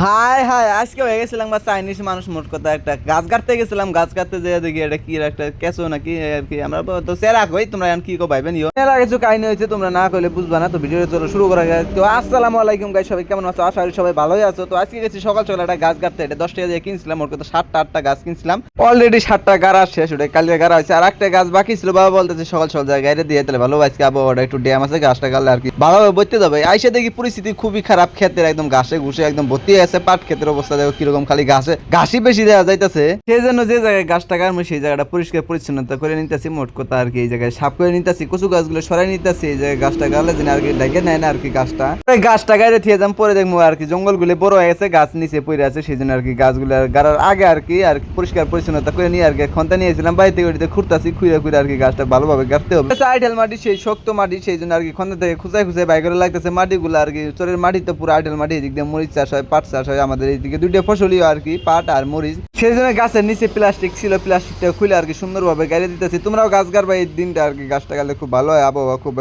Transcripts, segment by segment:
High high আজকে হয়ে গেছিলাম বা চাইনিজ মানুষ মোট কথা একটা গাছ কাটতে গেছিলাম। গাছ কাটতে যেয়ে দেখি এটা কি একটা কেঁচো নাকি আর কি আমরা তো সেরা কই তোমরা এখন কি কো ভাইবেন ইও এর আগে কিছু কাহিনী হয়েছে তোমরা না কইলে বুঝবা না। তো ভিডিও চলো শুরু করা যায়। তো আসসালামু আলাইকুম গাইস, সবাই কেমন আছো? আশা করি সবাই ভালোই আছো। তো আজকে গেছি সকাল সকাল একটা গাছ কাটতে। এটা 10 টাকা দিয়ে কিনছিলাম, মোট কথা 7টা গাছ কিনছিলাম। অলরেডি 7টা গাড়া শেষ, ওটা কালকে গাড়া হয়েছে। আর একটা গাছ বাকি ছিল, বাবা বলতেছে সকাল সকাল জায়গায় দিয়ে তাহলে ভালো। আজকে আবহাওয়াটা একটু ড্যাম আছে, গাছটা গালে আর কি ভালোভাবে বইতে যাবে। আইসা দেখি পরিস্থিতি খুবই খারাপ, ক্ষেতের একদম ঘাসে ঘুষে একদম ভর্তি আছে। পাট ক্ষেতের অবস্থা দেখো কিরকম, খালি ঘাসই বেশি দেওয়া যাইতেছে। সেই জন্য যে জায়গায় গাছটা কাটবো সেই জায়গাটা পরিষ্কার পরিচ্ছন্নতা করে নিতেছি। মোট কথা আর কি এই জায়গায় সাফ করে নিতেছি, কচু গাছগুলো সরাই নিতেছি। এই জায়গায় গাছটা গালে যেন আর কি ডেকে নেয় না আর কি গাছটা গাড়ি থিয়ে যাম। পরে দেখবো আর কি জঙ্গলগুলো বড় হয়ে গেছে, গাছ নিচে পড়ে আছে। সেই জন্য আর কি গাছগুলো গাড়ার আগে আর কি পরিষ্কার পরিচ্ছন্নতা করে নিয়ে আর কি খন্তা নিয়েছিলাম বাড়িতে, গড়িতে খুঁড়তাছি, খুঁড়ে খুঁড়ে আর কি গাছটা ভালোভাবে গাড়তে হবে। আইডেল মাটি, সেই শক্ত মাটি, সেই জন্য আর কি খন্তা থেকে খুঁজাই খুঁজাই বাই করে লাগতেছে মাটিগুলো আর কি। চরের মাটি তো পুরো আইডেল মাটি, এদিক দিয়ে মরিচ চাষ হয়, পাট চাষ হয়। আমাদের এইদিকে দুইটা ফসলই আর কি, পাট আর মরিচ। সেই জন্য গাছের নিচে প্লাস্টিক ছিল, প্লাস্টিকটা খুলে আর কি সুন্দরভাবে গাড়ি দিতেছি। তোমরাও গাছ গাড়বা এই দিনটা আর কি। গাছটা গালে খুব ভালো হয়, আবহাওয়া খুব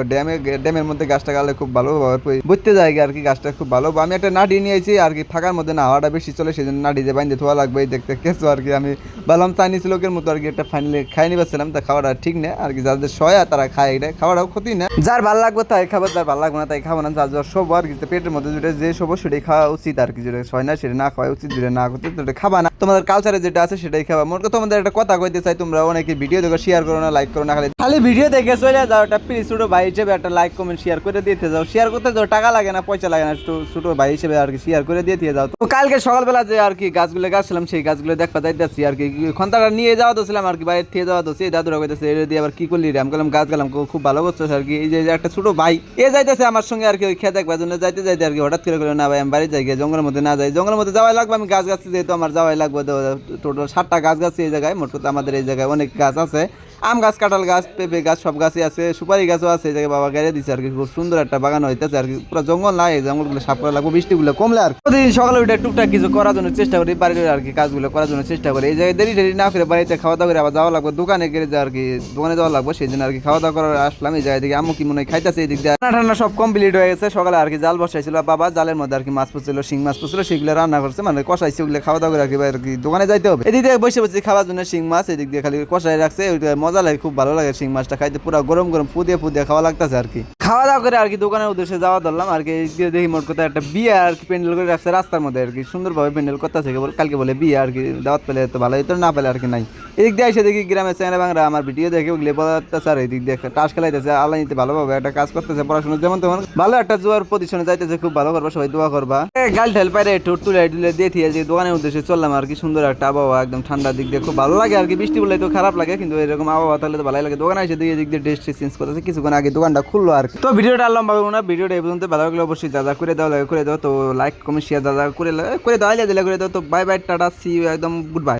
ড্যামের মধ্যে গাছটা গালে খুব ভালোভাবে বইতে যায় আর কি। গাছটা খুব ভালো। আমি একটা নাটি নিয়েছি আর কি, ফাঁকার মধ্যে না হাওয়াটা বেশি চলে, সেই জন্য নাটি দিয়ে বাইন্দে ধোয়া লাগবে। এই দেখতে কেঁচো আর কি। আমি বললাম চাইনিজ লোকের মতো আর কি একটা ফাইনালি খাই নিবাছিলাম, তা খাওয়াটা ঠিক না আর কি। যাদের সয়া তারা খায়, এটা খাওয়াটাও ক্ষতি না। যার ভালো লাগবে তাই খাবার, যার ভালো লাগবে না তাই খাবো না। যার যার সব আর কি পেটের মধ্যে যেটা যে সব সেটাই খাওয়া উচিত আর কি। যেটা হয় না সেটা না খাওয়া উচিত, যেটা না করতে সেটা খাবা না। তোমাদের কালচারে যেটা আছে সেটাই খাবা। মোট কথা তোমাদের একটা কথা কইতে চাই, তোমরা অনেকে ভিডিও দেখো, শেয়ার করো না, লাইক করো না, খালি ভিডিও দেখে চলে যাও। একটা প্লিজ ছোট ভাই হিসেবে একটা লাইক কমেন্ট শেয়ার করে দিতে যাও। শেয়ার করতে যাও, টাকা লাগে না, পয়সা লাগে না, ছোট ভাই হিসেবে আর কি শেয়ার করে দিয়ে যাও। তো কালকে সকালবেলা যে আর কি গাছগুলো গাছছিলাম, সেই গাছগুলো দেখবা যাইতেছি আর কি। খন্তাটা নিয়ে যাওয়া তো ছিলাম আর কি, বাইরে থেকে যাওয়া তো সেই দাদুরা কইতেছে এটা দিয়ে আবার কি করলি রে? আমি বললাম গাছ গেলাম, খুব ভালো করছো আর কি। এই যে একটা ছোট ভাই যাইতেছে আমার সঙ্গে আর কি, ওই খেয়ে দেখবার জন্য যাইতে যাইতে আর কি হঠাৎ করে না ভাই আমি বাড়ি যাই গিয়ে, জঙ্গলের মধ্যে না যাই, জঙ্গলের মধ্যে যাওয়াই লাগবে। আমি গাছ গাছছি যেহেতু আমার যাওয়াই লাগবে। টোটাল 7টা গাছ গাছছি এই জায়গায়। মোট কথা আমাদের এই জায়গায় অনেক গাছ আছে, আম গাছ, কাঁঠাল গাছ, পেঁপে গাছ, সব গাছই আছে, সুপারি গাছও আছে। এই জায়গায় বাবা গাড়ি দিচ্ছে আর কি। খুব সুন্দর একটা বাগান হইতেছে আর কি। পুরো জঙ্গল না, এই জঙ্গলগুলো সাফ করা লাগবে, বৃষ্টিগুলো কমলে আর প্রতিদিন সকালে উঠে টুকটাক কিছু করার জন্য চেষ্টা করি, বাড়ির আর কি কাজগুলো করার জন্য চেষ্টা করি। এই জায়গায় দেরি না করে বাড়িতে খাওয়া দাওয়া করে আবার যাওয়া লাগবে দোকানে গেলে আর কি, দোকানে যাওয়া লাগবে। সেই জন্য আর কি খাওয়া দাওয়া করার আসলাম। এই জায়গায় দিকে আম্মু কি মনে হয় খাইতেছে। এই দিক দিয়ে ঠান্ডা সব কমপ্লিট হয়ে গেছে। সকালে আর কি জাল বসাইছিল বাবা, জালের মধ্যে আর কি মাছ পড়ছিল, শিং মাছ পড়ছিল, সেগুলো রান্না করছে, মানে কষাইছে। ওগুলো খাওয়া দাওয়া করে আর কি দোকানে যাইতে হবে। এদিক দিয়ে বসে বসে খাওয়ার জন্য শিং মাছ এদিক দিয়ে খালি কষাই রাখছে। ওইটা মজা লাগে, খুব ভালো লাগে শিং মাছটা খাইতে। পুরো গরম গরম ফুদিয়ে খাওয়া লাগতেছে আর কি। খাওয়া দাওয়া করে আর কি দোকানের উদ্দেশ্যে যাওয়া ধরলাম আর কি। দেখি মোট কথা একটা বিয়ে আর কি প্যান্ডেল করে রাখছে রাস্তার মধ্যে আর কি, সুন্দরভাবে প্যান্ডেল করতেছে। কালকে বলে বিয়ে আর কি, দাওয়াত পেলে তো ভালো হইতো, না পেলে আর কি নাই। এদিক দিয়ে এসে দেখি গ্রামের চ্যাংরা বাংরা আমার ভিডিও দেখে ওগুলো বলাতেছে। আর এদিক দিয়ে টাস খেলাইতেছে, আল্লাহ নিতে ভালোভাবে একটা কাজ করতেছে, পড়াশোনা যেমন তেমন ভালো একটা জোয়ার পজিশনে যাইতেছে। খুব ভালো করবা, সবাই দোয়া করবা। গাল ঠেল পাইরে ঠোঁট তুলে দিয়ে যে দোকানের উদ্দেশ্যে চললাম আর কি। সুন্দর একটা আবহাওয়া, একদম ঠান্ডার দিক দিয়ে খুব ভালো লাগে আর কি। বৃষ্টি বললে তো খারাপ লাগে, কিন্তু এরকম আবহাওয়া থাকলে তো ভালোই লাগে। দোকানে এসে দিক দিয়ে ড্রেস চেঞ্জ করতেছে, কিছুক্ষণ আগে দোকানটা খুললো আর কি। তো ভিডিওটা লম্বা করবো না, ভিডিওটা এই পর্যন্ত ভালো লাগলে অবশ্যই যা করে দাও লাগে করে দাও। তো লাইক কমেন্ট শেয়ার যা করে দাও, আইলে দিলে করে দাও। তো bye bye, tata, see you, একদম গুড বাই।